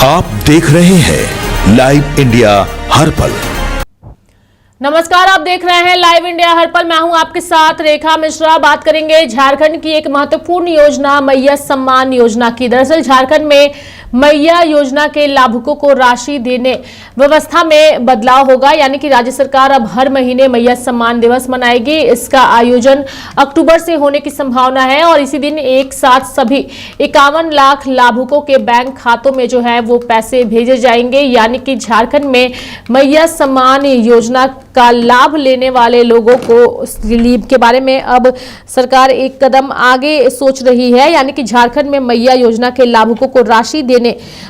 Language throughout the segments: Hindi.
आप देख रहे हैं लाइव इंडिया हर पल। नमस्कार, आप देख रहे हैं लाइव इंडिया हर पल। मैं हूं आपके साथ रेखा मिश्रा। बात करेंगे झारखंड की एक महत्वपूर्ण योजना मैया सम्मान योजना की। दरअसल झारखंड में मैया योजना के लाभुकों को राशि देने व्यवस्था में बदलाव होगा, यानी कि राज्य सरकार अब हर महीने मैया सम्मान दिवस मनाएगी। इसका आयोजन अक्टूबर से होने की संभावना है और इसी दिन एक साथ सभी 51 लाख लाभुकों के बैंक खातों में जो है वो पैसे भेजे जाएंगे। यानी कि झारखंड में मैया सम्मान योजना का लाभ लेने वाले लोगों को के बारे में अब सरकार एक कदम आगे सोच रही है, यानी कि झारखंड में मैया योजना के लाभुकों को राशि देने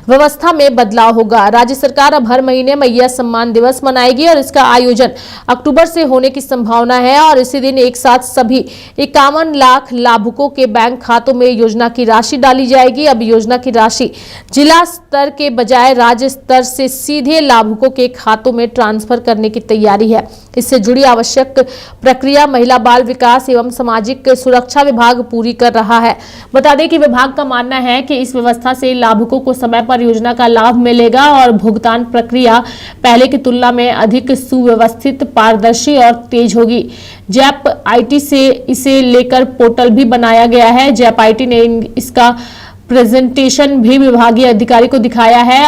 व्यवस्था में बदलाव होगा। राज्य सरकार अब हर महीने मैया सम्मान दिवस मनाएगी और इसका आयोजन अक्टूबर से होने की संभावना है और इसी दिन एक साथ सभी 51 लाख लाभुकों के बैंक खातों में योजना की राशि डाली जाएगी। अब योजना की राशि जिला स्तर के बजाय राज्य स्तर से सीधे लाभुकों के खातों में ट्रांसफर करने की तैयारी है। इससे जुड़ी आवश्यक प्रक्रिया महिला बाल विकास एवं सामाजिक सुरक्षा विभाग पूरी कर रहा है। बता दें कि विभाग का मानना है कि इस व्यवस्था से लाभुकों को समय पर योजना का लाभ मिलेगा और भुगतान प्रक्रिया पहले की तुलना में अधिक सुव्यवस्थित, पारदर्शी और तेज होगी। जैप आईटी से इसे लेकर पोर्टल भी बनाया गया है। जैप आईटी ने इसका प्रेजेंटेशन भी विभागीय अधिकारी को दिखाया है।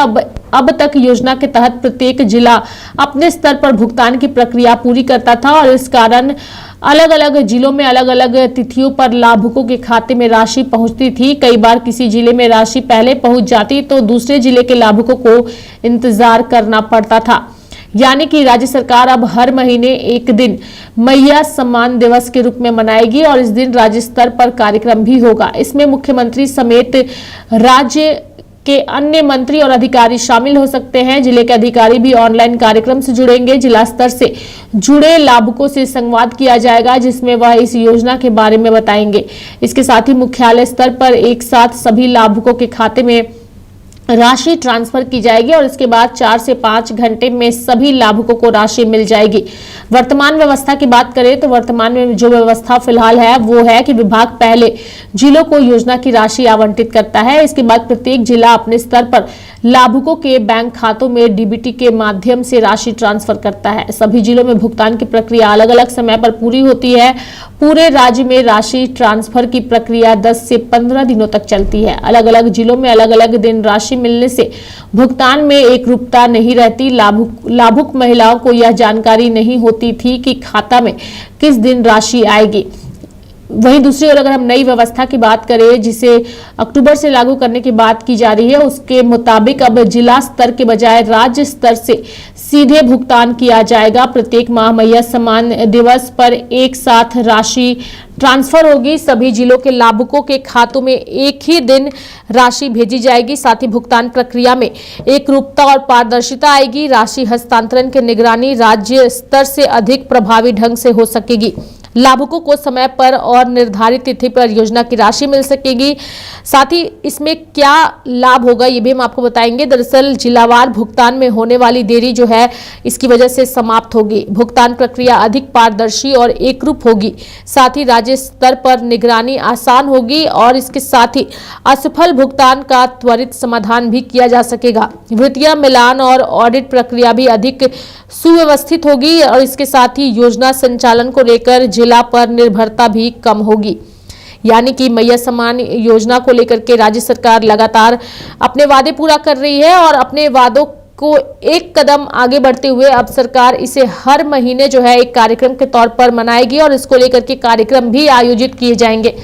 अब तक योजना के तहत प्रत्येक जिला अपने स्तर पर भुगतान की प्रक्रिया पूरी करता था और इस कारण अलग अलग जिलों में अलग अलग तिथियों पर लाभुकों के खाते में राशि पहुंचती थी। कई बार किसी जिले में राशि पहले पहुंच जाती तो दूसरे जिले के लाभुकों को इंतजार करना पड़ता था। यानी कि राज्य सरकार अब हर महीने एक दिन मैया सम्मान दिवस के रूप में मनाएगी और इस दिन राज्य स्तर पर कार्यक्रम भी होगा। इसमें मुख्यमंत्री समेत राज्य के अन्य मंत्री और अधिकारी शामिल हो सकते हैं। जिले के अधिकारी भी ऑनलाइन कार्यक्रम से जुड़ेंगे। जिला स्तर से जुड़े लाभुकों से संवाद किया जाएगा जिसमें वह इस योजना के बारे में बताएंगे। इसके साथ ही मुख्यालय स्तर पर एक साथ सभी लाभुकों के खाते में राशि ट्रांसफर की जाएगी और इसके बाद 4 से 5 घंटे में सभी लाभुकों को राशि मिल जाएगी। वर्तमान व्यवस्था की बात करें तो वर्तमान में जो व्यवस्था फिलहाल है वो है कि विभाग पहले जिलों को योजना की राशि आवंटित करता है। इसके बाद प्रत्येक जिला अपने स्तर पर लाभुकों के बैंक खातों में डीबीटी के माध्यम से राशि ट्रांसफर करता है। सभी जिलों में भुगतान की प्रक्रिया अलग अलग समय पर पूरी होती है। पूरे राज्य में राशि ट्रांसफर की प्रक्रिया 10 से 15 दिनों तक चलती है। अलग अलग जिलों में अलग अलग दिन राशि मिलने से भुगतान में एकरूपता नहीं रहती। लाभुक महिलाओं को यह जानकारी नहीं होती थी कि खाता में किस दिन राशि आएगी। वहीं दूसरी ओर अगर हम नई व्यवस्था की बात करें जिसे अक्टूबर से लागू करने की बात की जा रही है, उसके मुताबिक अब जिला स्तर के बजाय राज्य स्तर से सीधे भुगतान किया जाएगा। प्रत्येक माह मैया सम्मान दिवस पर एक साथ राशि ट्रांसफर होगी। सभी जिलों के लाभुकों के खातों में एक ही दिन राशि भेजी जाएगी। साथ ही भुगतान प्रक्रिया में एकरूपता और पारदर्शिता आएगी। राशि हस्तांतरण की निगरानी राज्य स्तर से अधिक प्रभावी ढंग से हो सकेगी। लाभुकों को समय पर और निर्धारित तिथि पर योजना की राशि मिल सकेगी। साथ ही इसमें क्या लाभ होगा ये भी हम आपको बताएंगे। दरअसल जिलावार भुगतान में होने वाली देरी जो है इसकी वजह से समाप्त होगी। भुगतान प्रक्रिया अधिक पारदर्शी और एकरूप होगी। साथ ही राज्य स्तर पर निगरानी आसान होगी और इसके साथ ही असफल भुगतान का त्वरित समाधान भी किया जा सकेगा। वित्तीय मिलान और ऑडिट प्रक्रिया भी अधिक सुव्यवस्थित होगी और इसके साथ ही योजना संचालन को लेकर जिला पर निर्भरता भी कम होगी। यानी कि मैया सम्मान योजना को लेकर के राज्य सरकार लगातार अपने वादे पूरा कर रही है और अपने वादों को एक कदम आगे बढ़ते हुए अब सरकार इसे हर महीने जो है एक कार्यक्रम के तौर पर मनाएगी और इसको लेकर के कार्यक्रम भी आयोजित किए जाएंगे।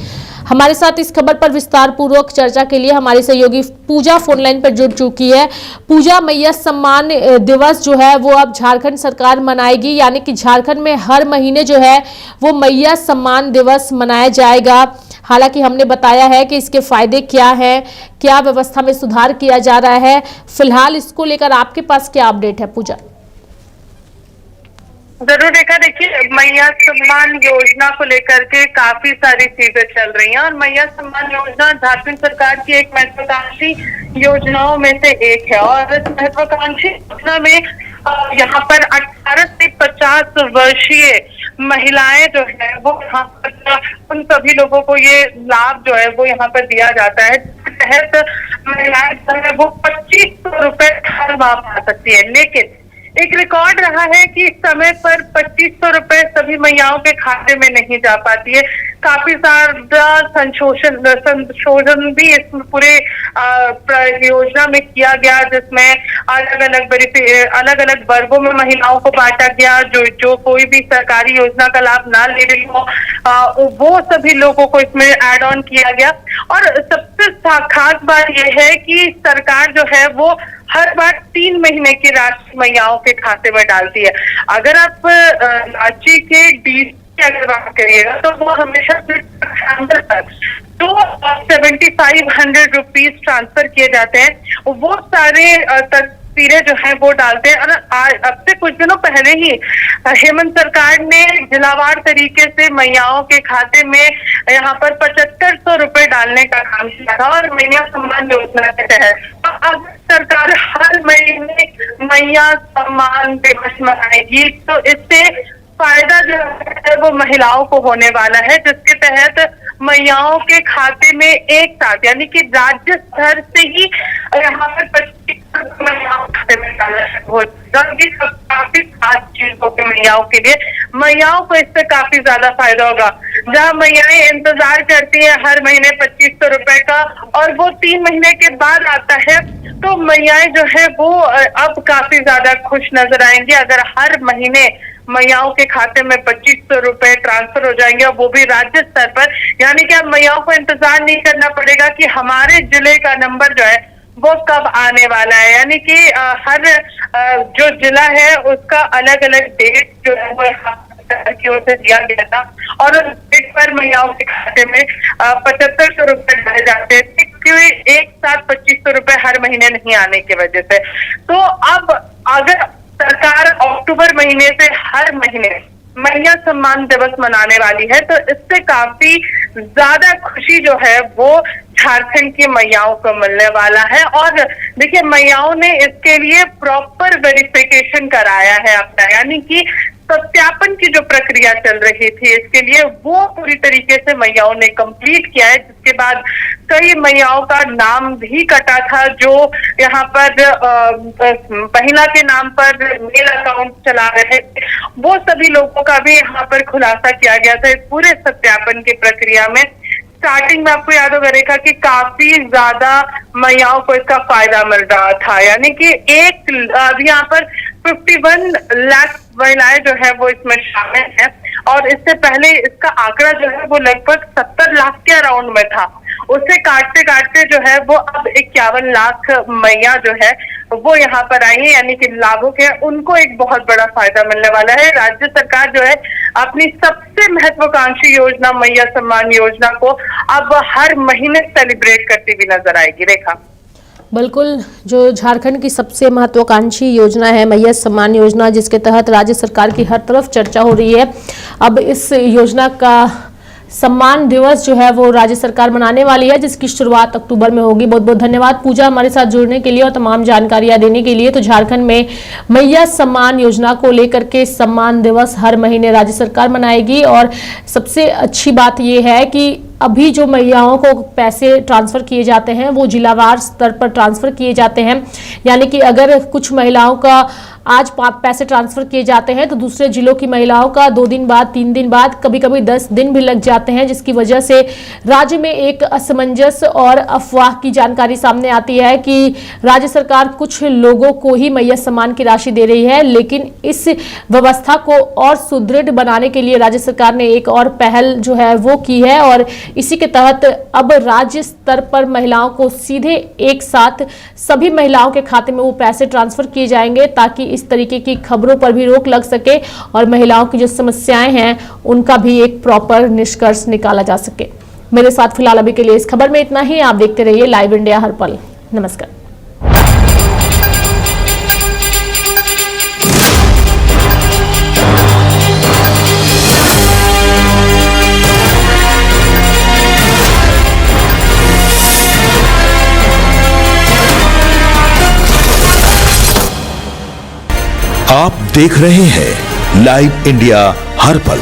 हमारे साथ इस खबर पर विस्तार पूर्वक चर्चा के लिए हमारी सहयोगी पूजा फोन लाइन पर जुड़ चुकी है। पूजा, मैया सम्मान दिवस जो है वो अब झारखंड सरकार मनाएगी, यानी कि झारखंड में हर महीने जो है वो मैया सम्मान दिवस मनाया जाएगा। हालांकि हमने बताया है कि इसके फायदे क्या हैं, क्या व्यवस्था में सुधार किया जा रहा है। फिलहाल इसको लेकर आपके पास क्या अपडेट है पूजा? जरूर देखा, देखिए मैया सम्मान योजना को लेकर के काफी सारी चीजें चल रही हैं और मैया सम्मान योजना झारखंड सरकार की एक महत्वाकांक्षी योजनाओं में से एक है और इस महत्वाकांक्षी योजना में यहाँ पर 18 से 50 वर्षीय महिलाएं जो है वो यहाँ पर उन सभी लोगों को ये लाभ जो है वो यहाँ पर दिया जाता है। तहत महिलाएं जो है वो 2500 रुपए हर माह पा सकती है। लेकिन एक रिकॉर्ड रहा है कि समय पर 2500 रुपए सभी महिलाओं के खाते में नहीं जा पाती है। काफी सारा संशोधन भी इस पूरे योजना में किया गया, जिसमें अलग अलग वर्गों में महिलाओं को बांटा गया। जो कोई भी सरकारी योजना का लाभ ना ले रही हो, वो सभी लोगों को इसमें ऐड ऑन किया गया। और सबसे खास बात यह है कि सरकार जो है वो हर बार 3 महीने की राशि महिलाओं के खाते में डालती है। अगर आप रांची के डी की अगर बात करिएगा तो वो हमेशा तक तो 7500 रुपीज ट्रांसफर किए जाते हैं। वो सारे तस्वीरें जो है वो डालते हैं। और अब से कुछ दिनों पहले ही हेमंत सरकार ने जिलावार तरीके से महिलाओं के खाते में यहाँ पर 7500 रुपए डालने का काम किया था। और महिला सम्मान योजना के तहत अब सरकार हर महीने महिला सम्मान दिवस मनाएगी, तो इससे फायदा जो है वो महिलाओं को होने वाला है, जिसके तहत महिलाओं के खाते में एक साथ यानी कि राज्य स्तर से ही यहाँ पर 25 महिलाओं के खाते में डाला होगा। काफी खास चीज होगी महिलाओं के लिए। महिलाओं को इससे काफी ज्यादा फायदा होगा। जहाँ महिलाएं इंतजार करती हैं हर महीने 2500 रुपए का और वो 3 महीने के बाद आता है, तो महिलाएं जो है वो अब काफी ज्यादा खुश नजर आएंगी अगर हर महीने महिलाओं के खाते में 2500 रुपए ट्रांसफर हो जाएंगे, और वो भी राज्य स्तर पर। यानी कि अब महिलाओं को इंतजार नहीं करना पड़ेगा कि हमारे जिले का नंबर जो है वो कब आने वाला है। यानी कि हर जो जिला है उसका अलग अलग डेट जो है वो की ओर से दिया गया था, और उस डेट पर महिलाओं के खाते में 7500 रुपए डाले जाते थे, क्योंकि एक साथ 2500 रुपए हर महीने नहीं आने की वजह से। तो अब अगर सरकार अक्टूबर महीने से हर महीने महिला सम्मान दिवस मनाने वाली है, तो इससे काफी ज्यादा खुशी जो है वो झारखंड की महिलाओं को मिलने वाला है। और देखिए, महिलाओं ने इसके लिए प्रॉपर वेरिफिकेशन कराया है अपना, यानी कि सत्यापन की जो प्रक्रिया चल रही थी इसके लिए वो पूरी तरीके से महिलाओं ने कंप्लीट किया है, जिसके बाद कई महिलाओं का नाम भी कटा था जो यहाँ पर महिला के नाम पर मेल अकाउंट चला रहे थे। वो सभी लोगों का भी यहाँ पर खुलासा किया गया था इस पूरे सत्यापन की प्रक्रिया में। स्टार्टिंग में आपको याद होगा रेखा कि काफी ज्यादा महिलाओं को इसका फायदा मिल रहा था, यानी कि अभी यहाँ पर 51 लाख महिलाएं जो है वो इसमें शामिल है, और इससे पहले इसका आंकड़ा जो है वो लगभग 70 लाख के अराउंड में था। उससे काटते काटते जो है वो अब 51 लाख महिला जो है वो यहाँ पर आई है, यानी कि लाभुक है, उनको एक बहुत बड़ा फायदा मिलने वाला है। राज्य सरकार जो है अपनी सबसे महत्वाकांक्षी योजना मैया सम्मान योजना को अब हर महीने सेलिब्रेट करती हुई नजर आएगी। रेखा, बिल्कुल, जो झारखंड की सबसे महत्वाकांक्षी योजना है मैया सम्मान योजना, जिसके तहत राज्य सरकार की हर तरफ चर्चा हो रही है। अब इस योजना का सम्मान दिवस जो है वो राज्य सरकार मनाने वाली है, जिसकी शुरुआत अक्टूबर में होगी। बहुत बहुत धन्यवाद पूजा हमारे साथ जुड़ने के लिए और तमाम जानकारियां देने के लिए। तो झारखंड में मैया सम्मान योजना को लेकर के सम्मान दिवस हर महीने राज्य सरकार मनाएगी, और सबसे अच्छी बात यह है कि अभी जो महिलाओं को पैसे ट्रांसफर किए जाते हैं वो जिलावार स्तर पर ट्रांसफर किए जाते हैं, यानी कि अगर कुछ महिलाओं का आज पैसे ट्रांसफर किए जाते हैं तो दूसरे जिलों की महिलाओं का 2 दिन बाद, 3 दिन बाद, कभी कभी 10 दिन भी लग जाते हैं, जिसकी वजह से राज्य में एक असमंजस और अफवाह की जानकारी सामने आती है कि राज्य सरकार कुछ लोगों को ही मैया सम्मान की राशि दे रही है। लेकिन इस व्यवस्था को और सुदृढ़ बनाने के लिए राज्य सरकार ने एक और पहल जो है वो की है, और इसी के तहत अब राज्य स्तर पर महिलाओं को सीधे एक साथ सभी महिलाओं के खाते में वो पैसे ट्रांसफर किए जाएंगे, ताकि इस तरीके की खबरों पर भी रोक लग सके और महिलाओं की जो समस्याएं हैं उनका भी एक प्रॉपर निष्कर्ष निकाला जा सके। मेरे साथ फिलहाल अभी के लिए इस खबर में इतना ही। आप देखते रहिए लाइव इंडिया हर पल। नमस्कार। आप देख रहे हैं लाइव इंडिया हर पल।